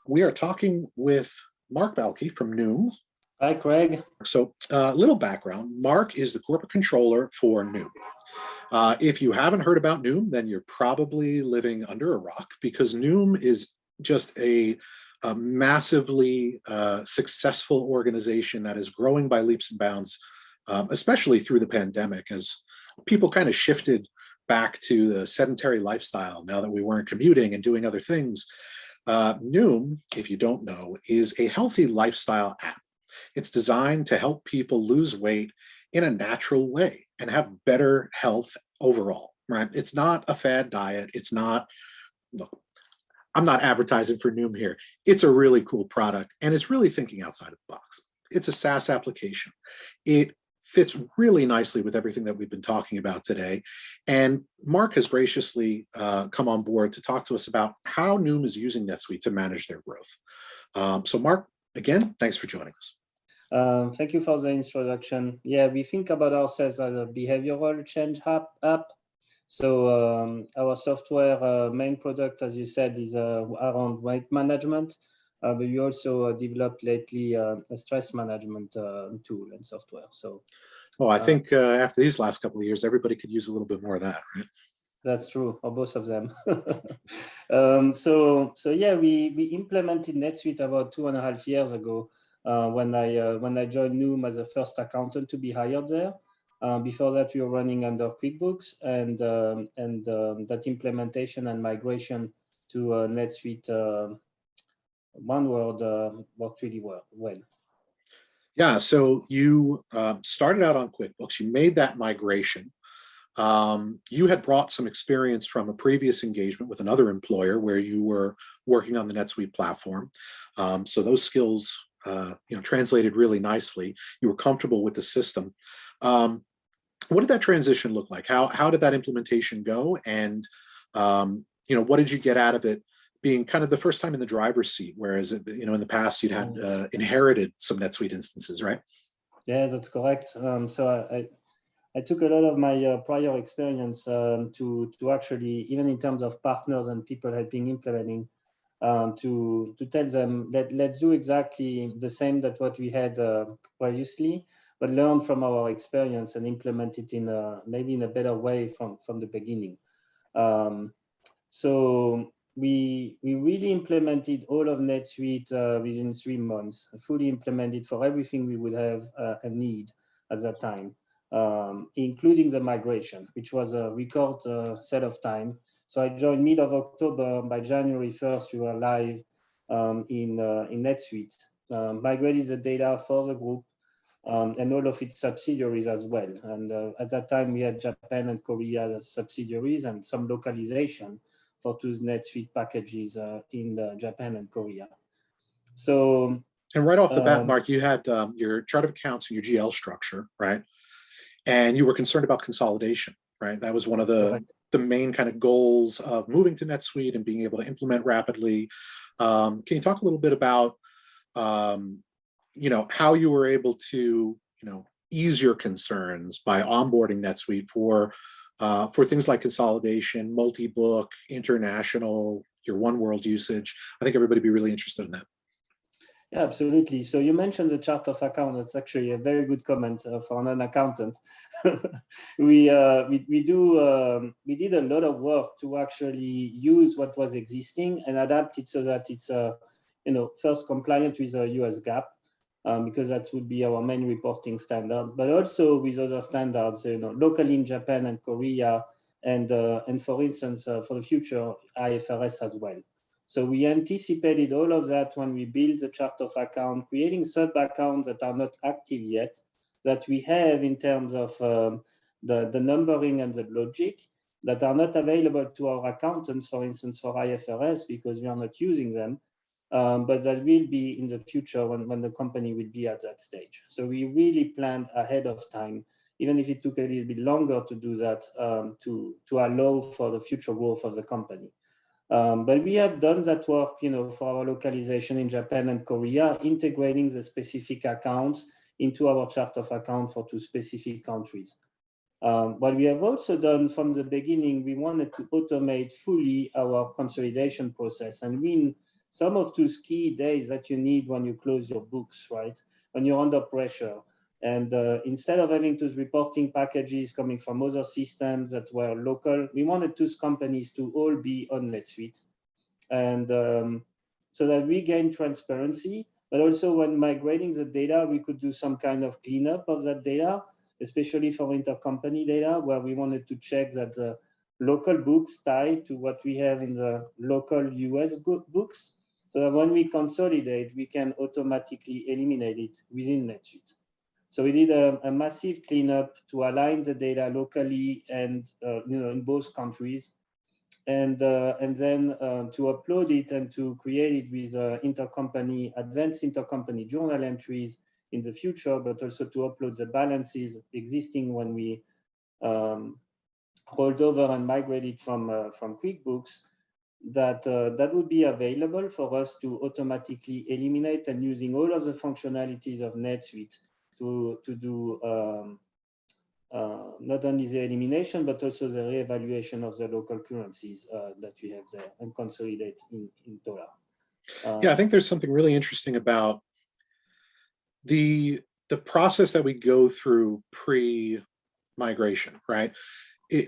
We are talking with Marc Balcke from Noom. Hi, Craig. So, a little background. Marc is the corporate controller for Noom. If you haven't heard about Noom, then you're probably living under a rock because Noom is just a massively successful organization that is growing by leaps and bounds, especially through the pandemic as people kind of shifted back to the sedentary lifestyle now that we weren't commuting and doing other things. Noom, if you don't know, is a healthy lifestyle app. It's designed to help people lose weight in a natural way and have better health overall, right? It's not a fad diet. It's not, look, I'm not advertising for Noom here. It's a really cool product and it's really thinking outside of the box. It's a SaaS application. It fits really nicely with everything that we've been talking about today. And Marc has graciously come on board to talk to us about how Noom is using NetSuite to manage their growth. So Marc, again, thanks for joining us. Thank you for the introduction. Yeah, we think about ourselves as a behavioral change app. So our software main product, as you said, is around weight management. But we also developed lately a stress management tool and software. So, I think after these last couple of years, everybody could use a little bit more of that, right? That's true, or both of them. So yeah, we implemented NetSuite about 2.5 years ago when I joined Noom as a first accountant to be hired there. Before that, we were running under QuickBooks, and that implementation and migration to NetSuite one word worked really well. Yeah, so you started out on QuickBooks. You made that migration. You had brought some experience from a previous engagement with another employer where you were working on the NetSuite platform. So those skills, translated really nicely. You were comfortable with the system. What did that transition look like? How did that implementation go? And what did you get out of it? Being kind of the first time in the driver's seat, whereas in the past you'd had inherited some NetSuite instances, right? Yeah, that's correct. So I took a lot of my prior experience to actually, even in terms of partners and people helping implementing, to tell them let's do exactly the same that what we had previously, but learn from our experience and implement it maybe in a better way from the beginning. So we really implemented all of NetSuite within 3 months, fully implemented for everything we would have a need at that time, including the migration, which was a record set of time. So I joined mid of October. By January 1st, we were live in NetSuite, migrated the data for the group and all of its subsidiaries as well. And at that time, we had Japan and Korea as subsidiaries and some localization for 2 NetSuite packages in Japan and Korea. So, and right off the bat, Marc, you had your chart of accounts and your GL structure, right? And you were concerned about consolidation, right? That was one of the main kind of goals of moving to NetSuite and being able to implement rapidly. Can you talk a little bit about, how you were able to, ease your concerns by onboarding NetSuite for things like consolidation, multi-book, international, your one world usage? I think everybody would be really interested in that. Yeah, absolutely. So you mentioned the chart of account. That's actually a very good comment for an accountant. We did a lot of work to actually use what was existing and adapt it so that it's first compliant with the US GAAP, because that would be our main reporting standard, but also with other standards, locally in Japan and Korea, and for instance, for the future, IFRS as well. So we anticipated all of that when we built the chart of account, creating sub-accounts that are not active yet, that we have in terms of the numbering and the logic that are not available to our accountants, for instance, for IFRS, because we are not using them. But that will be in the future when the company will be at that stage. So we really planned ahead of time, even if it took a little bit longer to do that, to allow for the future growth of the company. But we have done that work, for our localization in Japan and Korea, integrating the specific accounts into our chart of account for 2 specific countries. What we have also done from the beginning, we wanted to automate fully our consolidation process, and some of those key days that you need when you close your books, right? When you're under pressure. And instead of having those reporting packages coming from other systems that were local, we wanted those companies to all be on NetSuite. And so that we gain transparency, but also when migrating the data, we could do some kind of cleanup of that data, especially for intercompany data, where we wanted to check that the local books tie to what we have in the local US books, so that when we consolidate, we can automatically eliminate it within NetSuite. So we did a massive cleanup to align the data locally and in both countries, and then to upload it and to create it with advanced intercompany journal entries in the future, but also to upload the balances existing when we rolled over and migrated from QuickBooks, that would be available for us to automatically eliminate, and using all of the functionalities of NetSuite to do not only the elimination, but also the reevaluation of the local currencies that we have there and consolidate in dollar. Yeah, I think there's something really interesting about the process that we go through pre-migration, right?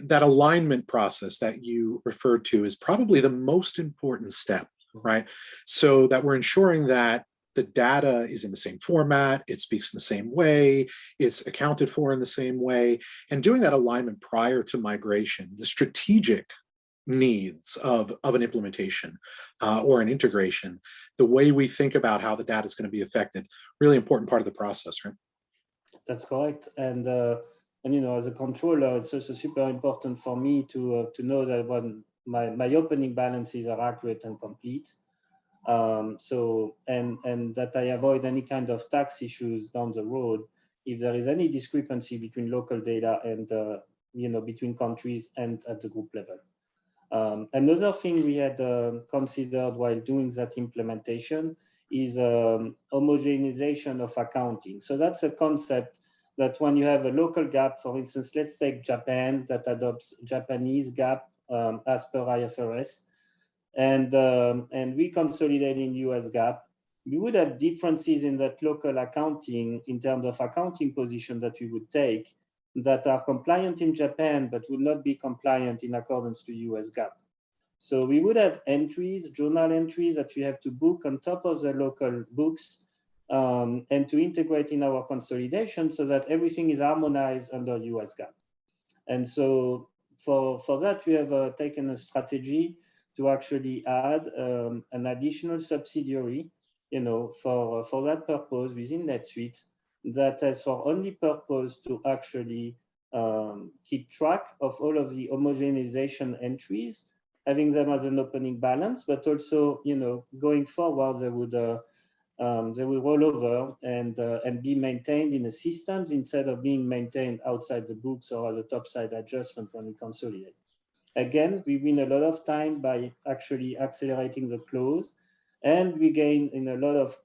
That alignment process that you referred to is probably the most important step, right? So that we're ensuring that the data is in the same format, it speaks in the same way, it's accounted for in the same way, and doing that alignment prior to migration, the strategic needs of an implementation or an integration, the way we think about how the data is going to be affected, really important part of the process, right? That's correct. And as a controller, it's also super important for me to know that when my opening balances are accurate and complete. And that I avoid any kind of tax issues down the road if there is any discrepancy between local data and between countries and at the group level. Another thing we had considered while doing that implementation is homogenization of accounting. So that's a concept that when you have a local GAAP, for instance, let's take Japan that adopts Japanese GAAP as per IFRS, and we consolidate in US GAAP, we would have differences in that local accounting in terms of accounting position that we would take that are compliant in Japan, but would not be compliant in accordance to US GAAP. So we would have entries, journal entries that we have to book on top of the local books and to integrate in our consolidation so that everything is harmonized under US GAAP. And so for that, we have taken a strategy to actually add an additional subsidiary, for that purpose within NetSuite that has for only purpose to actually keep track of all of the homogenization entries, having them as an opening balance, but also, going forward, they will roll over and be maintained in the systems instead of being maintained outside the books or as a topside adjustment when we consolidate. Again, we win a lot of time by actually accelerating the close, and we gain in a lot of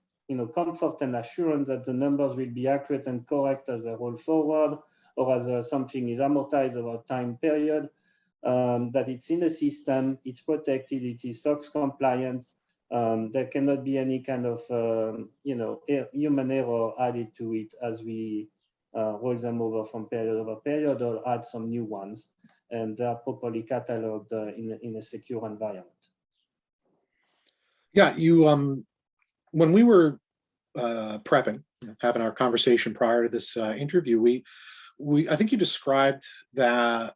comfort and assurance that the numbers will be accurate and correct as they roll forward, or as something is amortized over a time period, that it's in the system, it's protected, it is SOX compliant. There cannot be any kind of human error added to it as we roll them over from period over period or add some new ones, and they are properly cataloged in a secure environment. Yeah, when we were prepping, having our conversation prior to this interview, I think you described that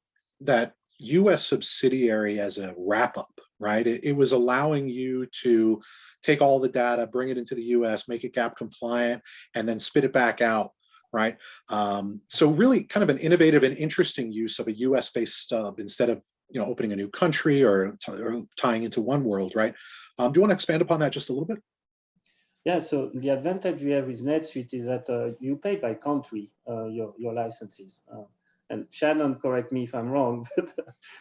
U.S. subsidiary as a wrap-up, right? It was allowing you to take all the data, bring it into the U.S., make it GAAP compliant, and then spit it back out, right? So really kind of an innovative and interesting use of a US-based stub instead of opening a new country or tying into one world, right? Do you want to expand upon that just a little bit? Yeah, so the advantage we have with NetSuite is that you pay by country your licenses. And Shannon, correct me if I'm wrong, but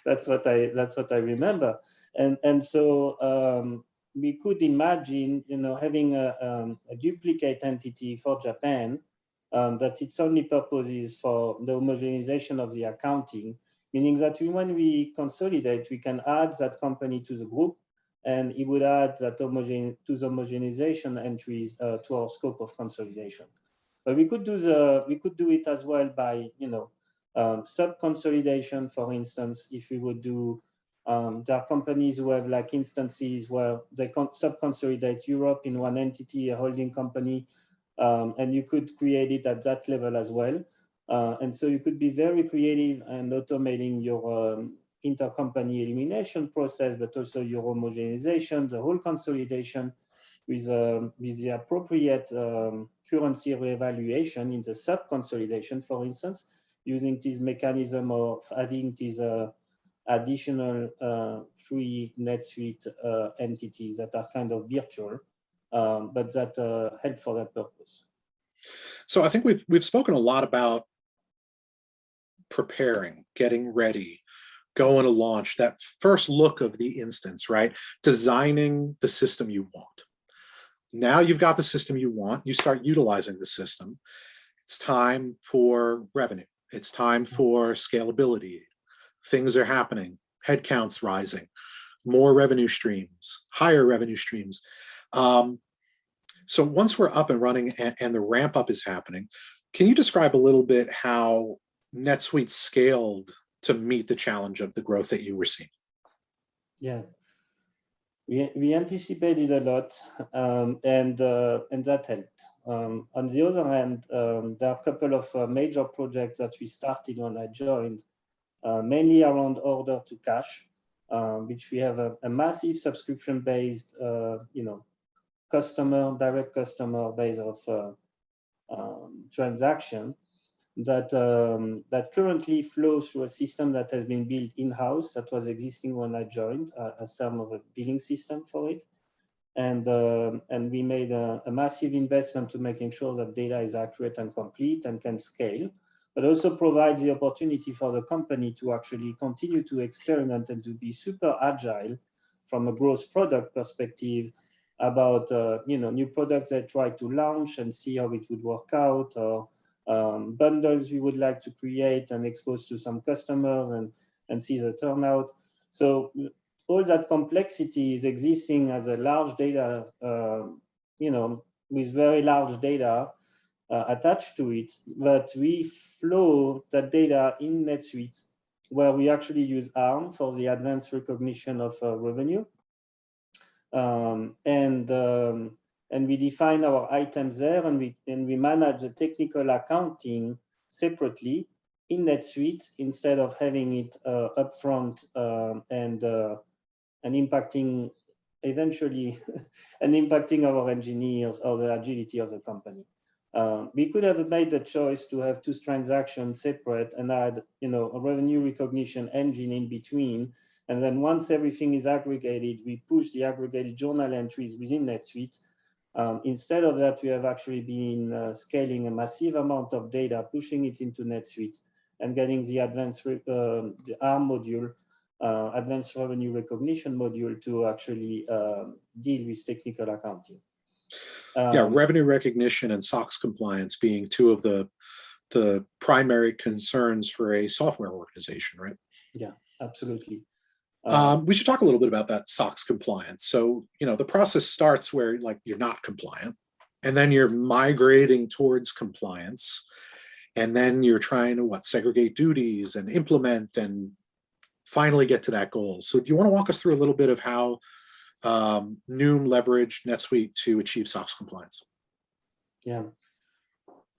that's what I remember. And so we could imagine, having a duplicate entity for Japan that its only purpose is for the homogenization of the accounting, meaning that when we consolidate, we can add that company to the group, and it would add that homogenization entries to our scope of consolidation. But we could do it as well by sub-consolidation. For instance, if we would do there are companies who have like instances where they sub-consolidate Europe in one entity, a holding company, and you could create it at that level as well. And so you could be very creative and automating your intercompany elimination process, but also your homogenization, the whole consolidation with the appropriate currency reevaluation in the sub-consolidation, for instance, using this mechanism of adding these additional free NetSuite entities that are kind of virtual, but that help for that purpose. So I think we've spoken a lot about preparing, getting ready, going to launch, that first look of the instance, right? Designing the system you want. Now you've got the system you want, you start utilizing the system. It's time for revenue. It's time for scalability. Things are happening, headcounts rising, more revenue streams, higher revenue streams. So once we're up and running and the ramp up is happening, can you describe a little bit how NetSuite scaled to meet the challenge of the growth that you were seeing? Yeah, we anticipated a lot, and that helped. On the other hand, there are a couple of major projects that we started when I joined, mainly around order to cash, which we have a massive subscription-based, direct customer base of transaction that currently flows through a system that has been built in-house that was existing when I joined, as some of a billing system for it. And we made a massive investment to making sure that data is accurate and complete and can scale, but also provide the opportunity for the company to actually continue to experiment and to be super agile from a growth product perspective about new products they try to launch and see how it would work out, or bundles we would like to create and expose to some customers and see the turnout. So all that complexity is existing as a large data, with very large data attached to it, but we flow that data in NetSuite, where we actually use ARM for the advanced recognition of revenue. And we define our items there, and we manage the technical accounting separately in NetSuite instead of having it upfront and impacting eventually and impacting our engineers or the agility of the company. We could have made the choice to have two transactions separate and add, a revenue recognition engine in between. And then once everything is aggregated, we push the aggregated journal entries within NetSuite. Instead of that, we have actually been scaling a massive amount of data, pushing it into NetSuite, and getting the advanced the ARM module, advanced revenue recognition module, to actually deal with technical accounting. Revenue recognition and SOX compliance being two of the primary concerns for a software organization, right? Yeah, absolutely. We should talk a little bit about that SOX compliance. So, the process starts where you're not compliant, and then you're migrating towards compliance, and then you're trying to segregate duties and implement and finally get to that goal. So do you want to walk us through a little bit of how Noom leveraged NetSuite to achieve SOX compliance? Yeah.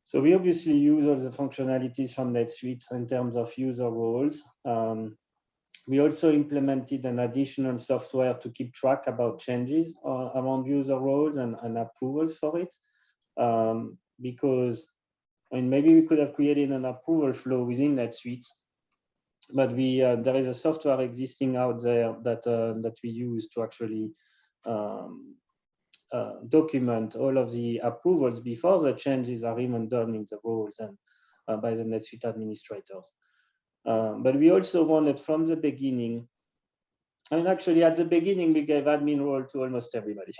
So we obviously use all the functionalities from NetSuite in terms of user roles. We also implemented an additional software to keep track about changes around user roles and approvals for it. Because maybe we could have created an approval flow within NetSuite, but there is a software existing out there that we use to actually document all of the approvals before the changes are even done in the roles and by the NetSuite administrators. But we also wanted from the beginning, actually at the beginning, we gave admin role to almost everybody.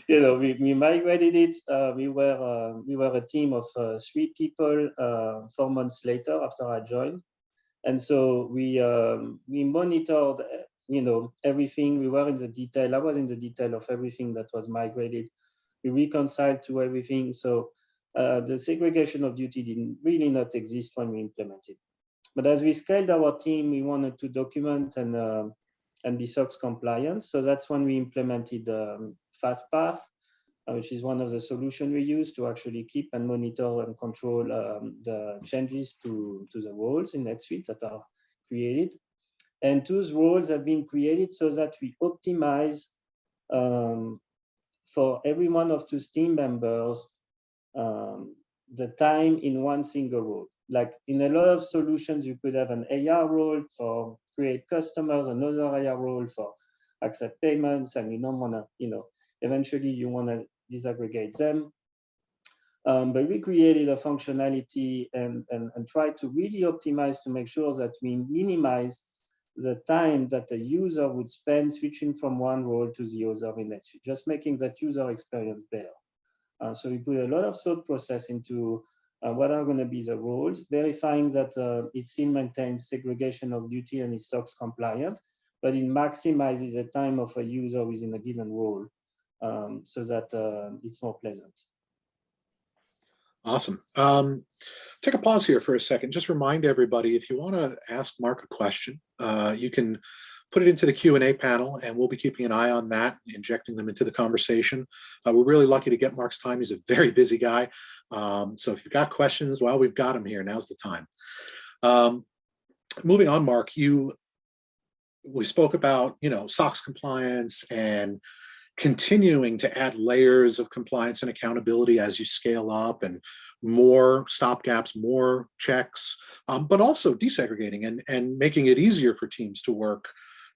We migrated it. We were a team of 3 people 4 months later after I joined. And so we monitored everything. We were in the detail. I was in the detail of everything that was migrated. We reconciled to everything. So the segregation of duty didn't really not exist when we implemented. But as we scaled our team, we wanted to document and be SOX compliant. So that's when we implemented FastPath, which is one of the solutions we use to actually keep and monitor and control the changes to the roles in NetSuite that are created. And those roles have been created so that we optimize for every one of those team members the time in one single role. Like in a lot of solutions, you could have an AR role for create customers, another AR role for accept payments, and you don't want to, eventually you want to disaggregate them. But we created a functionality and tried to really optimize to make sure that we minimize the time that the user would spend switching from one role to the other in NetSuite, just making that user experience better. So we put a lot of thought process into what are going to be the roles, verifying that it still maintains segregation of duty and is SOX compliant, but it maximizes the time of a user within a given role so that it's more pleasant. Awesome. Take a pause here for a second. Just remind everybody, if you want to ask Marc a question, you can put it into the Q&A panel, and we'll be keeping an eye on that, injecting them into the conversation. We're really lucky to get Marc's time. He's a very busy guy. So if you've got questions, well, we've got him here. Now's the time. Moving on, Marc, we spoke about, SOX compliance and continuing to add layers of compliance and accountability as you scale up, and more stopgaps, more checks, but also desegregating and making it easier for teams to work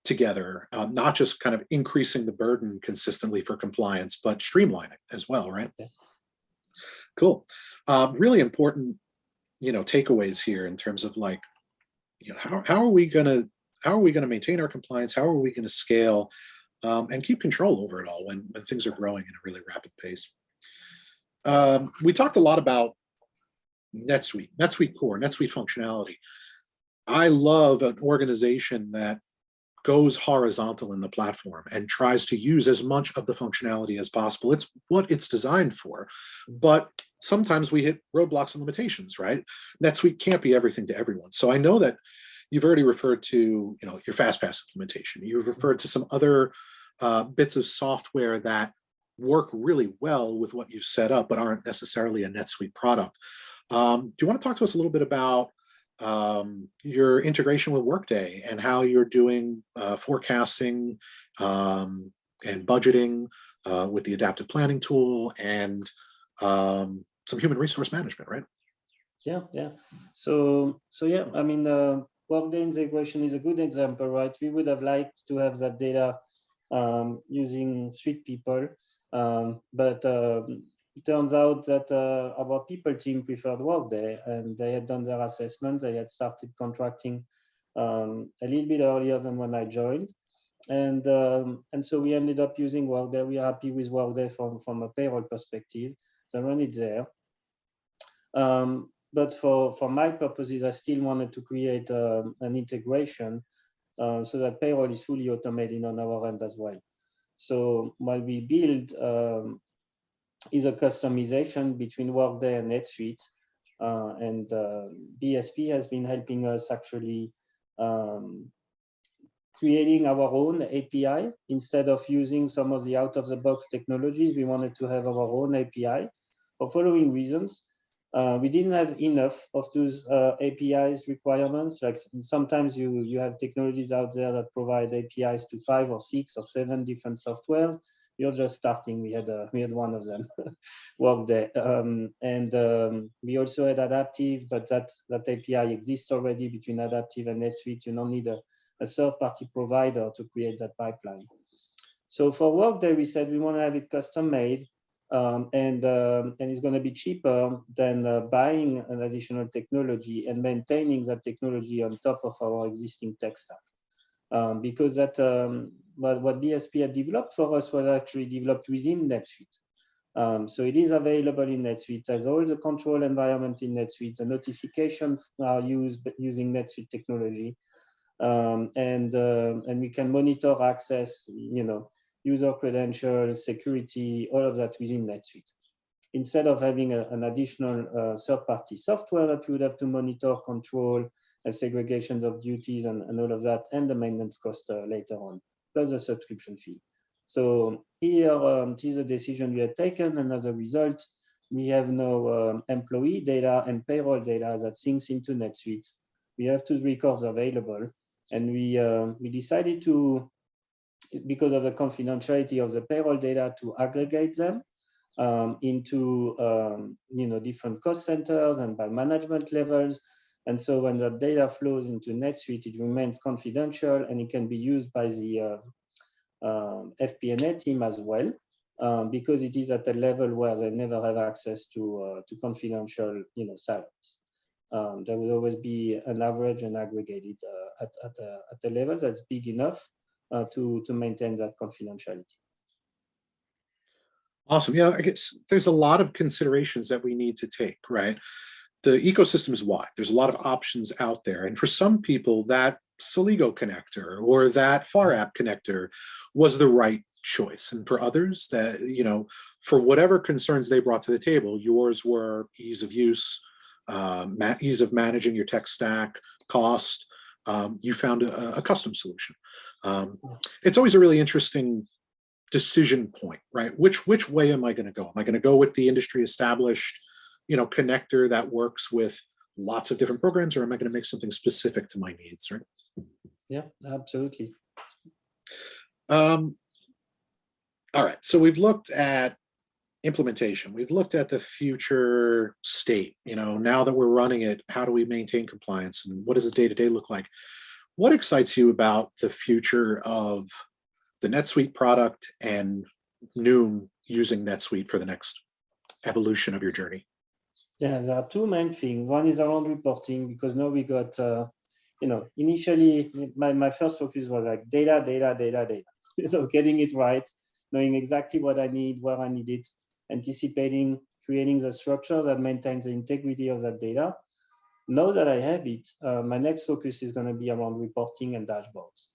together, not just kind of increasing the burden consistently for compliance, but streamlining as well, right? Yeah. Cool. Really important, takeaways here in terms of like, how are we gonna maintain our compliance? How are we gonna scale and keep control over it all when things are growing at a really rapid pace? We talked a lot about NetSuite core, NetSuite functionality. I love an organization that goes horizontal in the platform and tries to use as much of the functionality as possible. It's what it's designed for, but sometimes we hit roadblocks and limitations, right? NetSuite can't be everything to everyone. So I know that you've already referred to, your FastPass implementation. You've referred to some other bits of software that work really well with what you've set up, but aren't necessarily a NetSuite product. Do you want to talk to us a little bit about your integration with Workday and how you're doing forecasting and budgeting with the adaptive planning tool and some human resource management, right? Yeah. So yeah, I mean, Workday integration is a good example, right? We would have liked to have that data using Suite people, but it turns out that our people team preferred Workday, and they had done their assessment. They had started contracting a little bit earlier than when I joined, and so we ended up using Workday. We are happy with Workday from a payroll perspective. So run it there. But for my purposes, I still wanted to create an integration so that payroll is fully automated on our end as well. So while we build is a customization between Workday and NetSuite, and BSP has been helping us actually creating our own API. Instead of using some of the out-of-the-box technologies, we wanted to have our own API for following reasons. We didn't have enough of those APIs requirements. Like sometimes you have technologies out there that provide APIs to 5 or 6 or 7 different softwares. You're just starting. We had one of them, Workday, and we also had Adaptive, but that API exists already between Adaptive and NetSuite. You don't need a third-party provider to create that pipeline. So for Workday, we said we want to have it custom made. And it's going to be cheaper than buying an additional technology and maintaining that technology on top of our existing tech stack. Because that what BSP had developed for us was actually developed within NetSuite. So it is available in NetSuite, has all the control environment in NetSuite. The notifications are used using NetSuite technology. And we can monitor access, user credentials, security, all of that within NetSuite. Instead of having an additional third-party software that we would have to monitor, control, segregations of duties and all of that, and the maintenance cost later on, plus the subscription fee. So here, this is a decision we had taken, and as a result, we have no employee data and payroll data that syncs into NetSuite. We have 2 records available, and we decided to, because of the confidentiality of the payroll data, to aggregate them into different cost centers and by management levels. And so when that data flows into NetSuite, it remains confidential, and it can be used by the FP&A team as well, because it is at a level where they never have access to confidential salaries. There will always be an average and aggregated at a level that's big enough to maintain that confidentiality. Awesome. Yeah, I guess there's a lot of considerations that we need to take, right? The ecosystem is wide. There's a lot of options out there. And for some people, that Soligo connector or that FAR app connector was the right choice. And for others, that, for whatever concerns they brought to the table, yours were ease of use, ease of managing your tech stack, cost. You found a custom solution. It's always a really interesting decision point, right? Which way am I going to go? Am I going to go with the industry established, connector that works with lots of different programs, or am I going to make something specific to my needs, right? Yeah, absolutely. All right. So we've looked at implementation. We've looked at the future state. Now that we're running it, how do we maintain compliance, and what does the day-to-day look like? What excites you about the future of the NetSuite product and Noom using NetSuite for the next evolution of your journey? Yeah, there are 2 main things. One is around reporting, because now we got, initially my first focus was like data, getting it right, knowing exactly what I need, where I need it, anticipating, creating the structure that maintains the integrity of that data. Now that I have it, my next focus is going to be around reporting and dashboards.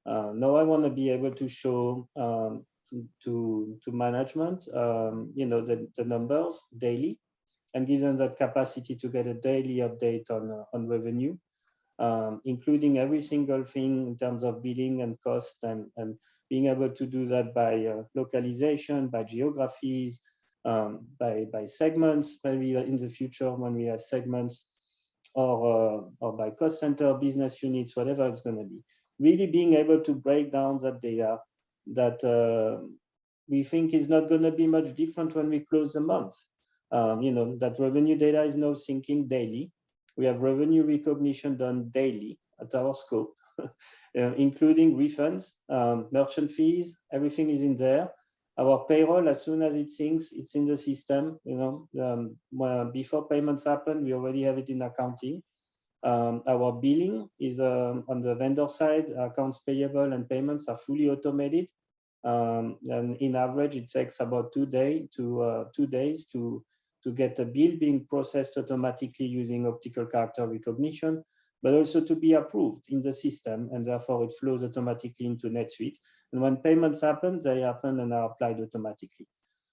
Now I want to be able to show to management, the numbers daily, and give them that capacity to get a daily update on revenue, including every single thing in terms of billing and cost, and being able to do that by localization, by geographies, by segments, maybe in the future when we have segments, or by cost center, business units, whatever it's going to be. Really being able to break down that data that we think is not going to be much different when we close the month. That revenue data is now syncing daily. We have revenue recognition done daily at our scope, including refunds, merchant fees, everything is in there. Our payroll, as soon as it syncs, it's in the system. Before payments happen, we already have it in accounting. Our billing is on the vendor side. Accounts payable and payments are fully automated. And in average, it takes about 2 days to get a bill being processed automatically using optical character recognition, but also to be approved in the system, and therefore it flows automatically into NetSuite. And when payments happen, they happen and are applied automatically.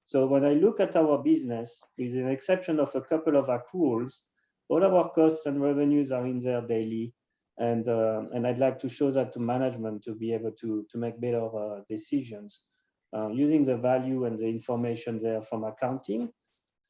So when I look at our business, with the exception of a couple of accruals, all of our costs and revenues are in there daily. And I'd like to show that to management to be able to make better decisions using the value and the information there from accounting.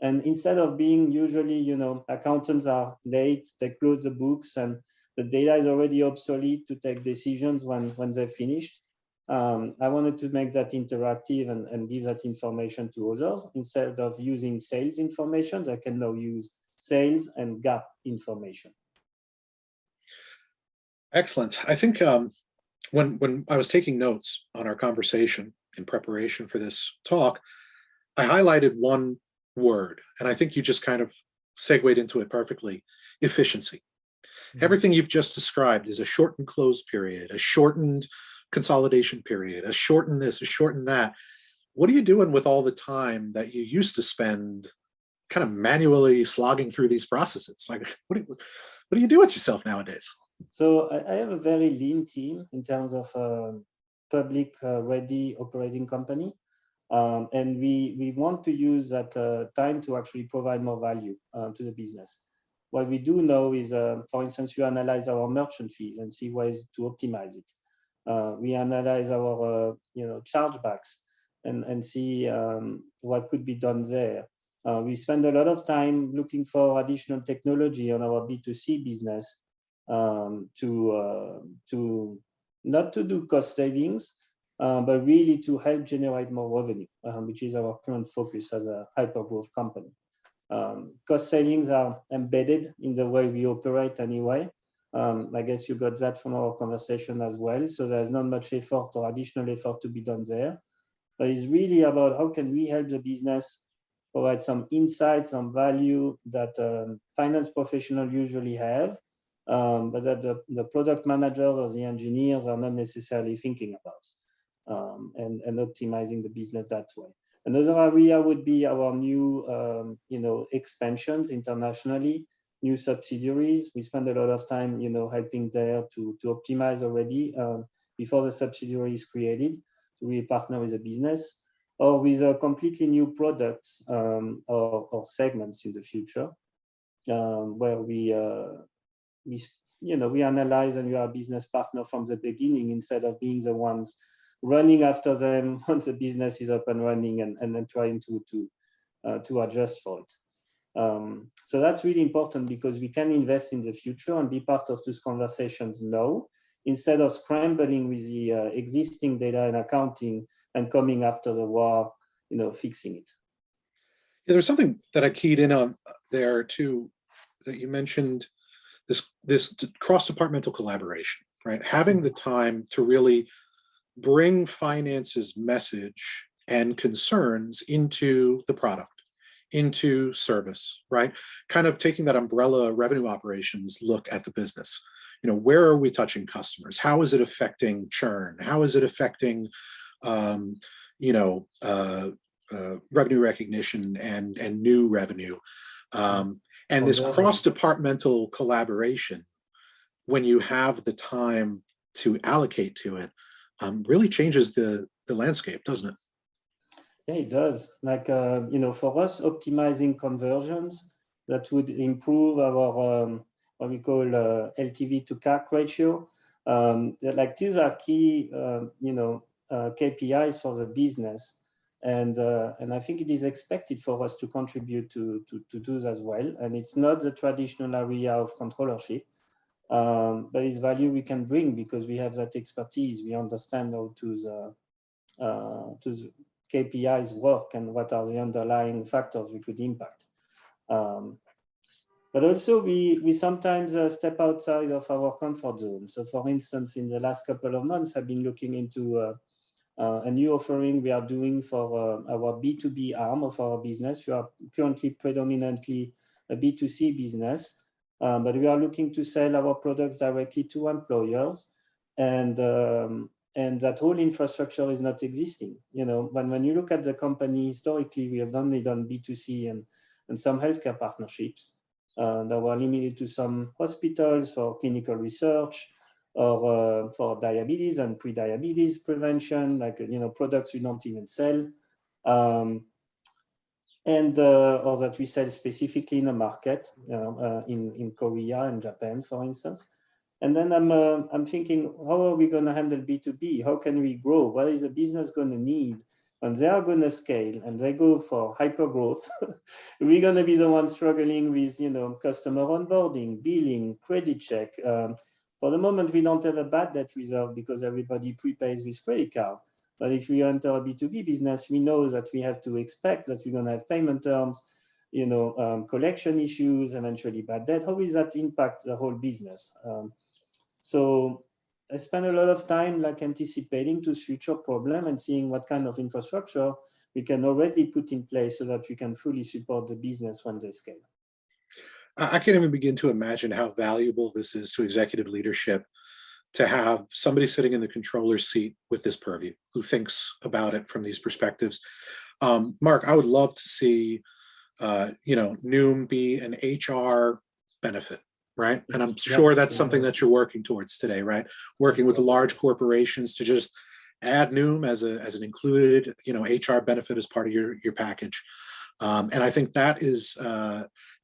And instead of being usually, accountants are late, they close the books, and the data is already obsolete to take decisions when they're finished. I wanted to make that interactive and give that information to others. Instead of using sales information, they can now use sales and GAAP information. Excellent. I think when I was taking notes on our conversation in preparation for this talk, I highlighted one word, and I think you just kind of segued into it perfectly: efficiency. Mm-hmm. Everything you've just described is a shortened close period, a shortened consolidation period, a shortened this, a shortened that. What are you doing with all the time that you used to spend kind of manually slogging through these processes? Like, what do you do with yourself nowadays? So I have a very lean team in terms of public ready operating company. And we want to use that time to actually provide more value to the business. What we do know is, for instance, we analyze our merchant fees and see ways to optimize it. We analyze our chargebacks and see what could be done there. We spend a lot of time looking for additional technology on our B2C business to not to do cost savings, but really to help generate more revenue, which is our current focus as a hyper-growth company. Cost savings are embedded in the way we operate anyway. I guess you got that from our conversation as well. So there's not much effort or additional effort to be done there. But it's really about how can we help the business provide some insights, some value that finance professionals usually have, but that the product managers or the engineers are not necessarily thinking about, and optimizing the business that way. Another area would be our new, expansions internationally, new subsidiaries. We spend a lot of time, helping there to optimize already before the subsidiary is created. So we partner with a business or with a completely new products or segments in the future, where we analyze and we are a business partner from the beginning instead of being the ones running after them once the business is up and running and then trying to adjust for it. So that's really important because we can invest in the future and be part of those conversations now instead of scrambling with the existing data and accounting and coming after the war, fixing it. Yeah, there's something that I keyed in on there too, that you mentioned, this cross-departmental collaboration, right? Having the time to really bring finance's message and concerns into the product, into service, right? Kind of taking that umbrella revenue operations look at the business. Where are we touching customers? How is it affecting churn? How is it affecting, revenue recognition and new revenue? And this cross-departmental collaboration, when you have the time to allocate to it, really changes the landscape, doesn't it? Yeah, it does. Like, for us, optimizing conversions, that would improve our what we call LTV to CAC ratio. These are key, KPIs for the business. And I think it is expected for us to contribute to those as well. And it's not the traditional area of controllership, but it's value we can bring because we have that expertise. We understand how the KPIs work and what are the underlying factors we could impact. But also we sometimes step outside of our comfort zone. So for instance, in the last couple of months, I've been looking into a new offering we are doing for our B2B arm of our business. We are currently predominantly a B2C business, but we are looking to sell our products directly to employers, and that whole infrastructure is not existing. When you look at the company historically, we have only done B2C and some healthcare partnerships that were limited to some hospitals for clinical research, or for diabetes and pre-diabetes prevention, products we don't even sell, and or that we sell specifically in a market, in Korea and Japan, for instance. And then I'm thinking, how are we going to handle B2B? How can we grow? What is the business going to need? And they are going to scale, and they go for hyper growth. We're going to be the ones struggling with, customer onboarding, billing, credit check. For the moment, we don't have a bad debt reserve because everybody prepays with credit card. But if we enter a B2B business, we know that we have to expect that we're going to have payment terms, collection issues, eventually bad debt. How will that impact the whole business? So I spend a lot of time anticipating to future problem and seeing what kind of infrastructure we can already put in place so that we can fully support the business when they scale. I can't even begin to imagine how valuable this is to executive leadership, to have somebody sitting in the controller's seat with this purview, who thinks about it from these perspectives. Marc, I would love to see, Noom be an HR benefit, right? And I'm Yeah, sure that's yeah, something that you're working towards today, right? Working with the large corporations to just add Noom as an included, HR benefit as part of your package. And I think that is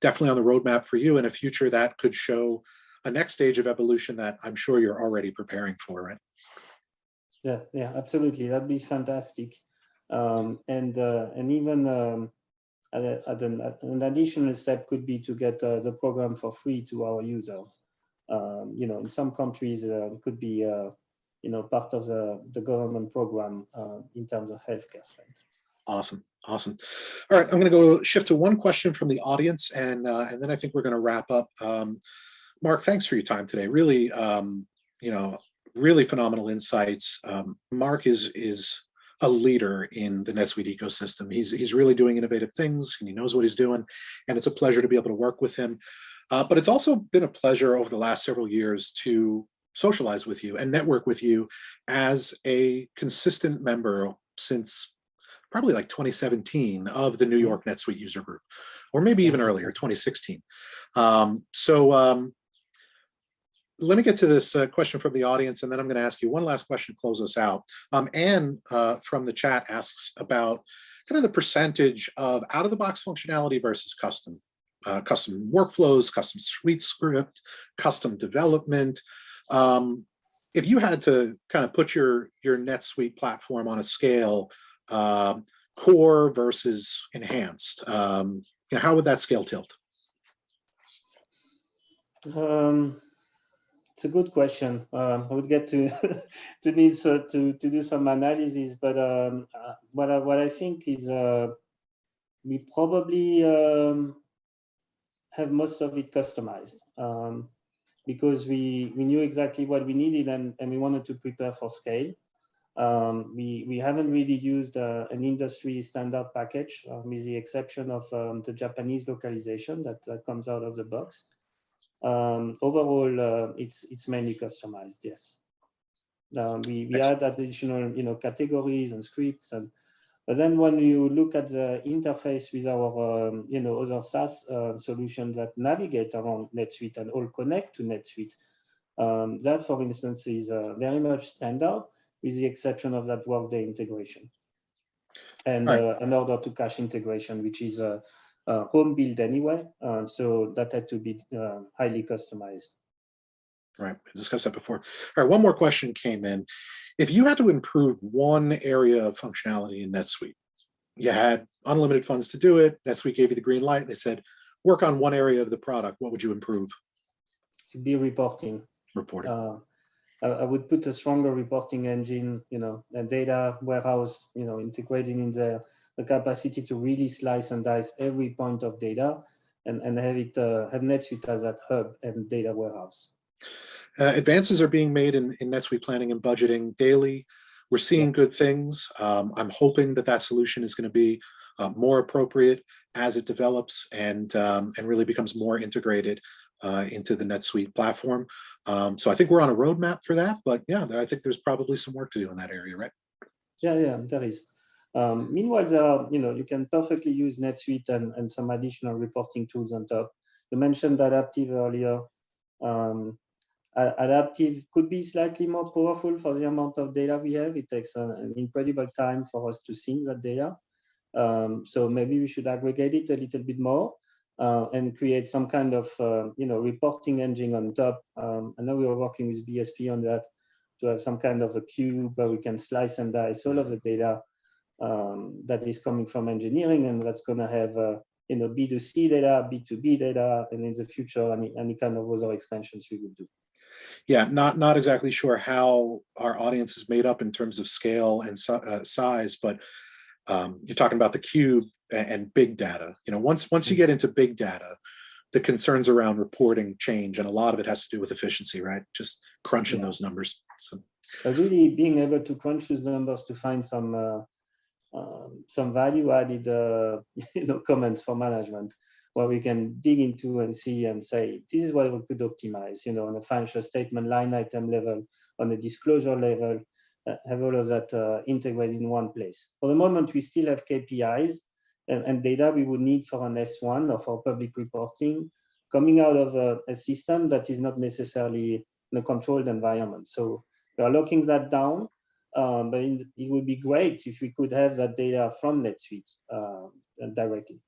definitely on the roadmap for you in a future that could show a next stage of evolution that I'm sure you're already preparing for, right? Yeah, absolutely. That'd be fantastic. And even an additional step could be to get the program for free to our users. In some countries, it could be part of the government program in terms of healthcare spend. Awesome. All right, I'm going to go shift to one question from the audience, and then I think we're going to wrap up. Marc, thanks for your time today. Really, really phenomenal insights. Marc is a leader in the NetSuite ecosystem. He's really doing innovative things, and he knows what he's doing. And it's a pleasure to be able to work with him. But it's also been a pleasure over the last several years to socialize with you and network with you as a consistent member since probably like 2017 of the New York NetSuite user group, or maybe even earlier, 2016. Let me get to this question from the audience, and then I'm going to ask you one last question to close us out. Anne from the chat asks about kind of the percentage of out-of-the-box functionality versus custom workflows, custom suite script, custom development. If you had to kind of put your NetSuite platform on a scale, core versus enhanced, how would that scale tilt? It's a good question. I would get to to do some analysis, but what I think is we probably have most of it customized because we knew exactly what we needed and we wanted to prepare for scale. We haven't really used an industry standard package, with the exception of the Japanese localization that comes out of the box. Overall, it's mainly customized. Yes, we add additional categories and scripts, but then when you look at the interface with our other SaaS solutions that navigate around NetSuite and all connect to NetSuite, that for instance is very much standard, with the exception of that Workday integration and an order to cash integration, which is home build anyway, so that had to be highly customized. Right, we discussed that before. All right, one more question came in. If you had to improve one area of functionality in NetSuite, you had unlimited funds to do it, NetSuite gave you the green light, and they said, work on one area of the product, what would you improve? It'd be reporting. I would put a stronger reporting engine, a data warehouse, integrating in the capacity to really slice and dice every point of data and have NetSuite as that hub and data warehouse. Advances are being made in NetSuite planning and budgeting daily. We're seeing good things. I'm hoping that solution is going to be more appropriate as it develops and really becomes more integrated into the NetSuite platform. So I think we're on a roadmap for that, but yeah, I think there's probably some work to do in that area, right? Yeah, there is. Meanwhile, there are, you can perfectly use NetSuite and some additional reporting tools on top. You mentioned Adaptive earlier. Adaptive could be slightly more powerful for the amount of data we have. It takes an incredible time for us to sync that data. So maybe we should aggregate it a little bit more and create some kind of reporting engine on top. I know we are working with BSP on that, to have some kind of a cube where we can slice and dice all of the data that is coming from engineering, and that's going to have B2C data, B2B data, and in the future any kind of other expansions we would do. Yeah, not exactly sure how our audience is made up in terms of scale and size, but you're talking about the cube and big data. Once you get into big data, the concerns around reporting change, and a lot of it has to do with efficiency, right? Just crunching those numbers. So really being able to crunch those numbers to find some value added comments for management, where we can dig into and see and say, this is what we could optimize, on a financial statement line item level, on a disclosure level, have all of that integrated in one place. For the moment, we still have KPIs and data we would need for an S1 or for public reporting coming out of a system that is not necessarily in a controlled environment. So we are locking that down, but it would be great if we could have that data from NetSuite directly.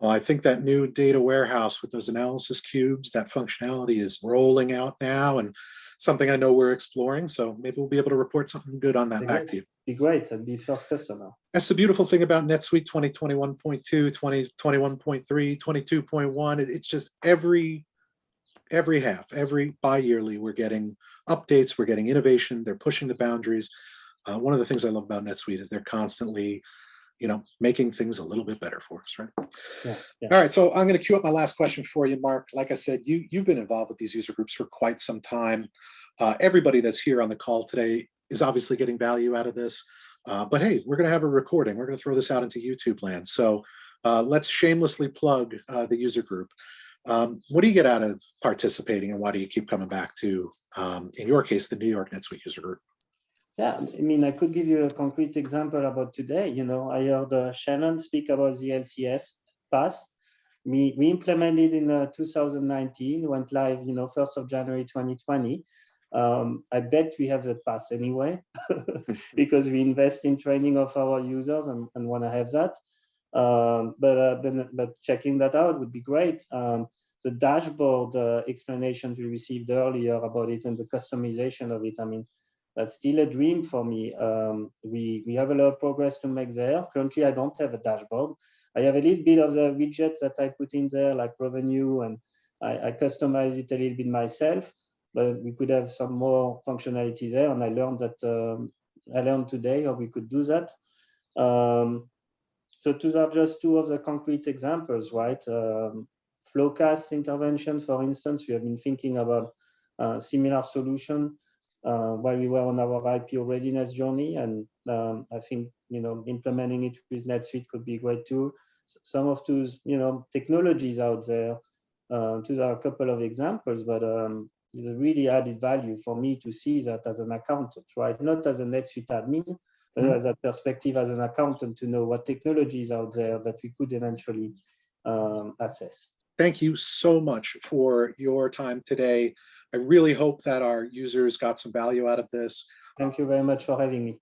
Well, I think that new data warehouse with those analysis cubes, that functionality is rolling out now, and something I know we're exploring. So maybe we'll be able to report something good on that back to you. Be great. I'd be first customer. That's the beautiful thing about NetSuite 2021.2, 2021.3, 22.1. It's just every bi-yearly, we're getting updates, we're getting innovation, they're pushing the boundaries. One of the things I love about NetSuite is they're constantly, making things a little bit better for us, right? Yeah. All right, so I'm going to queue up my last question for you, Marc. Like I said, you've been involved with these user groups for quite some time. Everybody that's here on the call today is obviously getting value out of this. But hey, we're going to have a recording. We're going to throw this out into YouTube land. So let's shamelessly plug the user group. What do you get out of participating, and why do you keep coming back to, in your case, the New York NetSuite user group? Yeah, I mean, I could give you a concrete example about today. I heard Shannon speak about the LCS pass. We implemented in 2019, went live, 1st of January 2020. I bet we have that pass anyway, because we invest in training of our users and want to have that. But checking that out would be great. The dashboard explanation we received earlier about it and the customization of it, I mean, that's still a dream for me. We have a lot of progress to make there. Currently, I don't have a dashboard. I have a little bit of the widgets that I put in there, like revenue, and I customize it a little bit myself. But we could have some more functionality there, and I learned today how we could do that. So those are just two of the concrete examples, right? Flowcast intervention, for instance, we have been thinking about a similar solution while we were on our IPO readiness journey, and I think implementing it with NetSuite could be great too. Some of those technologies out there, those are a couple of examples, but there's a really added value for me to see that as an accountant, right? Not as a NetSuite admin, but as a perspective as an accountant to know what technologies out there that we could eventually assess. Thank you so much for your time today. I really hope that our users got some value out of this. Thank you very much for having me.